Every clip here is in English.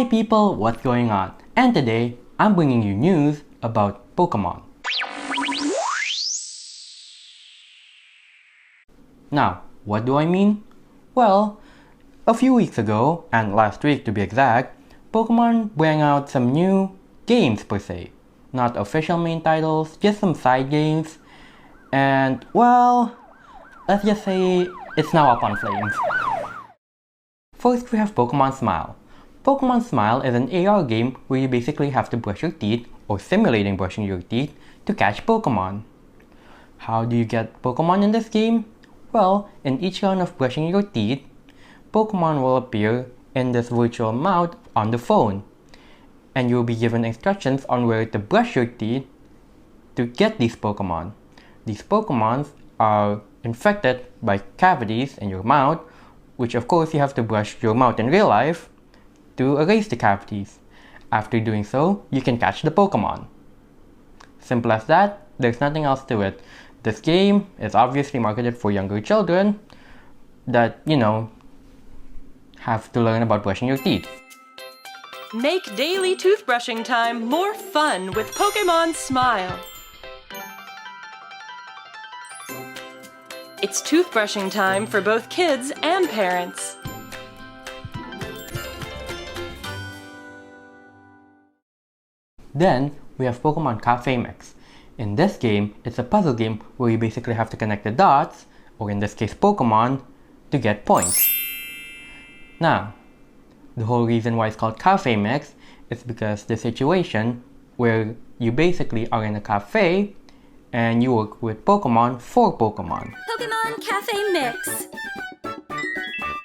people, what's going on? And today, I'm bringing you news about Pokemon. Now, what do I mean? Well, a few weeks ago, and last week to be exact, Pokemon brought out some new games per se. Not official main titles, just some side games. And well, let's just say it's now up on flames. First we have Pokemon Smile. Pokemon Smile is an AR game where you basically have to brush your teeth, or simulating brushing your teeth, to catch Pokemon. How do you get Pokemon in this game? Well, in each round of brushing your teeth, Pokemon will appear in this virtual mouth on the phone. And you'll be given instructions on where to brush your teeth to get these Pokemon. These Pokemon are infected by cavities in your mouth, which of course you have to brush your mouth in real life to erase the cavities. After doing so, you can catch the Pokemon. Simple as that, there's nothing else to it. This game is obviously marketed for younger children that, have to learn about brushing your teeth. Make daily toothbrushing time more fun with Pokemon Smile. It's toothbrushing time for both kids and parents. Then, we have Pokemon Cafe Mix. In this game, it's a puzzle game where you basically have to connect the dots, or in this case Pokemon, to get points. Now, the whole reason why it's called Cafe Mix is because the situation where you basically are in a cafe and you work with Pokemon for Pokemon. Pokemon Cafe Mix.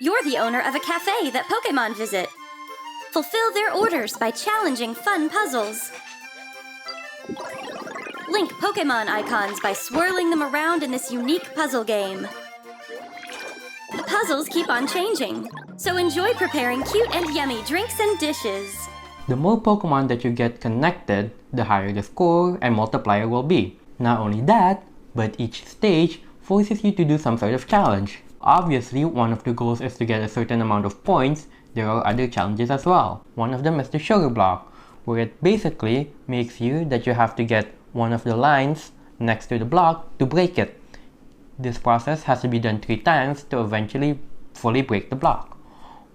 You're the owner of a cafe that Pokemon visit. Fulfill their orders by challenging fun puzzles. Link Pokemon icons by swirling them around in this unique puzzle game. The puzzles keep on changing, so enjoy preparing cute and yummy drinks and dishes. The more Pokemon that you get connected, the higher the score and multiplier will be. Not only that, but each stage forces you to do some sort of challenge. Obviously, one of the goals is to get a certain amount of points. There are other challenges as well. One of them is the sugar block, where it basically makes you that you have to get one of the lines next to the block to break it. This process has to be done 3 times to eventually fully break the block.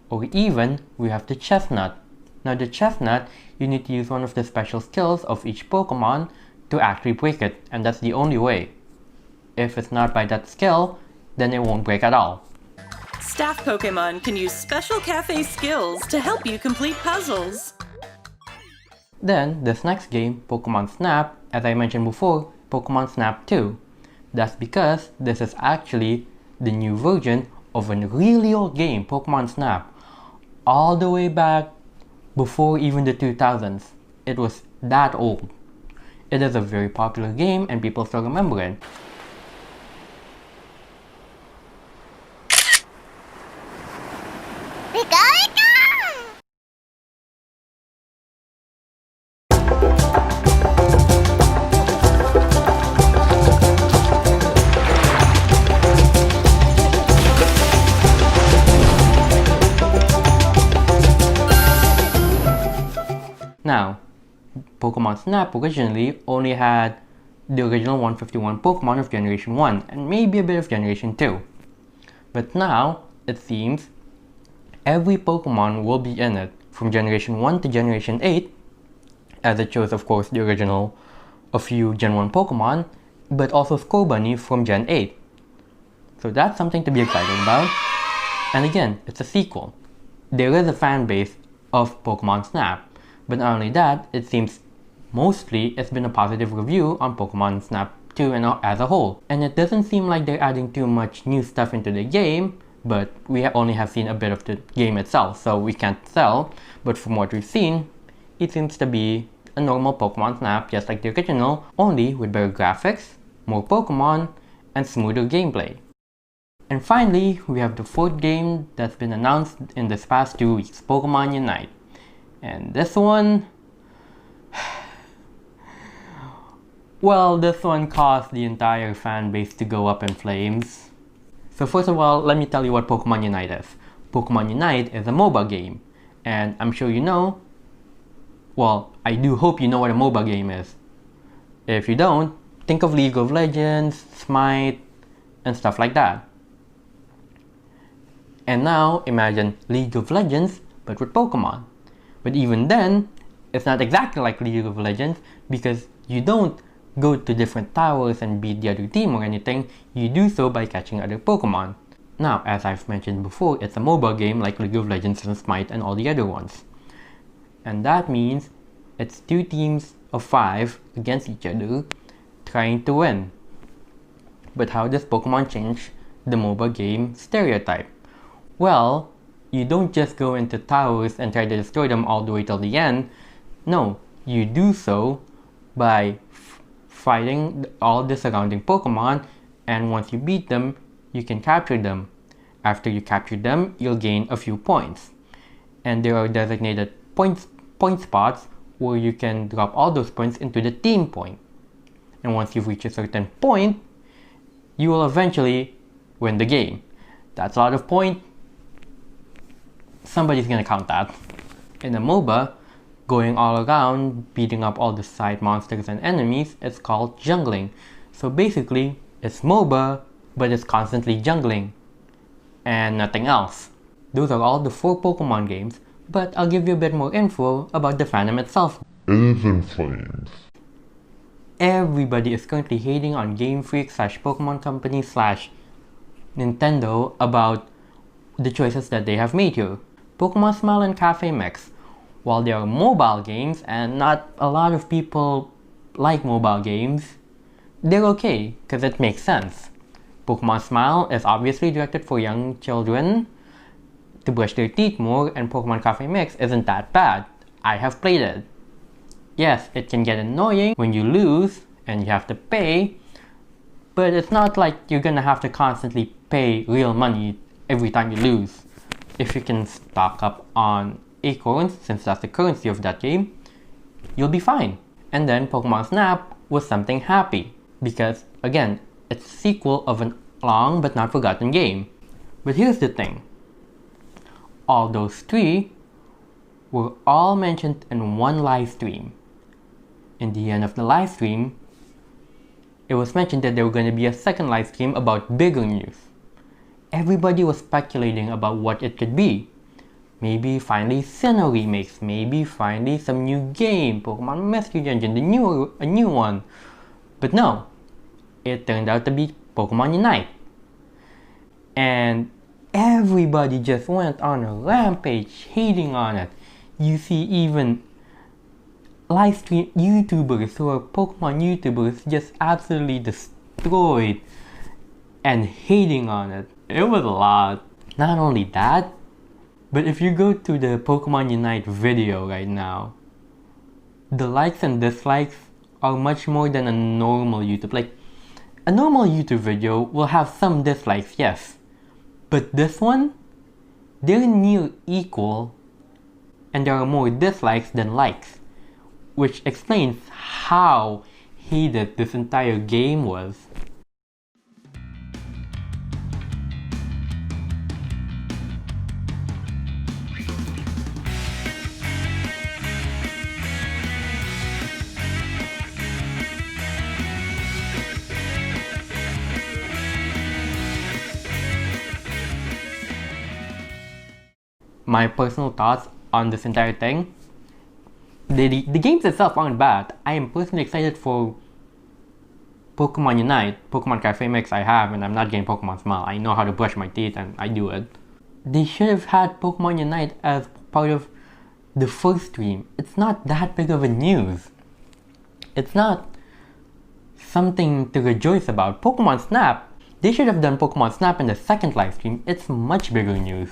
Or even, we have the chestnut. Now the chestnut, you need to use one of the special skills of each Pokemon to actually break it, and that's the only way. If it's not by that skill, then it won't break at all. Staff Pokemon can use special cafe skills to help you complete puzzles. Then, this next game, Pokemon Snap, as I mentioned before, Pokemon Snap 2. That's because this is actually the new version of a really old game, Pokemon Snap. All the way back before even the 2000s. It was that old. It is a very popular game and people still remember it. Now, Pokemon Snap originally only had the original 151 Pokemon of Generation 1 and maybe a bit of Generation 2. But now, it seems, every Pokemon will be in it from Generation 1 to Generation 8, as it shows of course the original a few Gen 1 Pokemon, but also Scorbunny from Gen 8. So that's something to be excited about. And again, it's a sequel. There is a fan base of Pokemon Snap. But not only that, it seems mostly it's been a positive review on Pokemon Snap 2 and as a whole. And it doesn't seem like they're adding too much new stuff into the game, but we only have seen a bit of the game itself, so we can't tell. But from what we've seen, it seems to be a normal Pokemon Snap just like the original, only with better graphics, more Pokemon, and smoother gameplay. And finally, we have the 4th game that's been announced in this past 2 weeks, Pokemon Unite. And this one, well, this one caused the entire fan base to go up in flames. So first of all, let me tell you what Pokemon Unite is. Pokemon Unite is a MOBA game, And I'm sure you know, well, I do hope you know what a MOBA game is. If you don't, think of League of Legends, Smite, and stuff like that. And now imagine League of Legends but with Pokemon. But even then, it's not exactly like League of Legends because you don't go to different towers and beat the other team or anything. You do so by catching other Pokemon. Now, as I've mentioned before, it's a mobile game like League of Legends and Smite and all the other ones. And that means it's 2 teams of 5 against each other trying to win. But how does Pokemon change the mobile game stereotype? Well, you don't just go into towers and try to destroy them all the way till the end. No, you do so by fighting all the surrounding Pokemon, and once you beat them, you can capture them. After you capture them, you'll gain a few points. And there are designated point spots where you can drop all those points into the team point. And once you've reached a certain point, you will eventually win the game. That's a lot of points. Somebody's gonna count that. In a MOBA, going all around, beating up all the side monsters and enemies, it's called jungling. So basically, it's MOBA, but it's constantly jungling. And nothing else. Those are all the 4 Pokemon games, but I'll give you a bit more info about the fandom itself. It is in flames. Everybody is currently hating on Game Freak / Pokemon Company / Nintendo about the choices that they have made here. Pokemon Smile and Cafe Mix, while they are mobile games and not a lot of people like mobile games, they're okay because it makes sense. Pokemon Smile is obviously directed for young children to brush their teeth more, and Pokemon Cafe Mix isn't that bad. I have played it. Yes, it can get annoying when you lose and you have to pay, but it's not like you're gonna have to constantly pay real money every time you lose. If you can stock up on acorns, since that's the currency of that game, you'll be fine. And then Pokemon Snap was something happy, because again, it's a sequel of a long but not forgotten game. But here's the thing. All those 3 were all mentioned in one live stream. In the end of the live stream, it was mentioned that there were going to be a second live stream about bigger news. Everybody was speculating about what it could be. Maybe finally Sinnoh remakes, maybe finally some new game, Pokemon Mystery Dungeon, a new one. But no, it turned out to be Pokemon Unite. And everybody just went on a rampage hating on it. You see even live stream YouTubers who are Pokemon YouTubers just absolutely destroyed and hating on it. It was a lot. Not only that, but if you go to the Pokemon Unite video right now, the likes and dislikes are much more than a normal YouTube. Like, a normal YouTube video will have some dislikes, yes. But this one, they're near equal, and there are more dislikes than likes, which explains how hated this entire game was. My personal thoughts on this entire thing. The games itself aren't bad. I am personally excited for Pokemon Unite. Pokemon Cafe Mix I have, and I'm not getting Pokemon Smile. I know how to brush my teeth and I do it. They should have had Pokemon Unite as part of the first stream. It's not that big of a news. It's not something to rejoice about. Pokemon Snap, they should have done Pokemon Snap in the second live stream. It's much bigger news.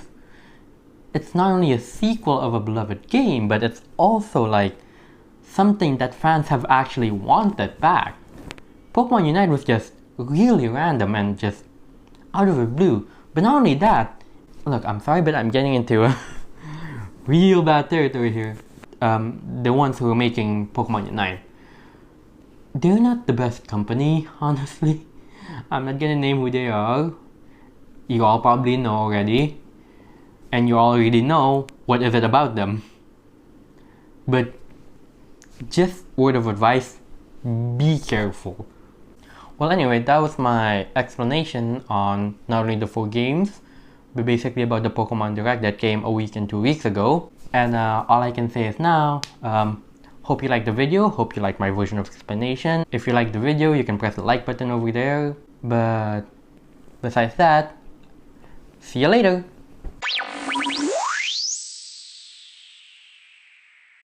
It's not only a sequel of a beloved game, but it's also like something that fans have actually wanted back. Pokemon Unite was just really random and just out of the blue. But not only that, look, I'm sorry, but I'm getting into a real bad territory here. The ones who are making Pokemon Unite, they're not the best company, honestly. I'm not gonna name who they are. You all probably know already. And you already know what is it about them? But just word of advice, be careful. Well, anyway, that was my explanation on not only the 4 games, but basically about the Pokemon Direct that came a week and 2 weeks ago. And all I can say is now, hope you liked the video, hope you liked my version of explanation. If you liked the video, you can press the like button over there. But besides that, see you later!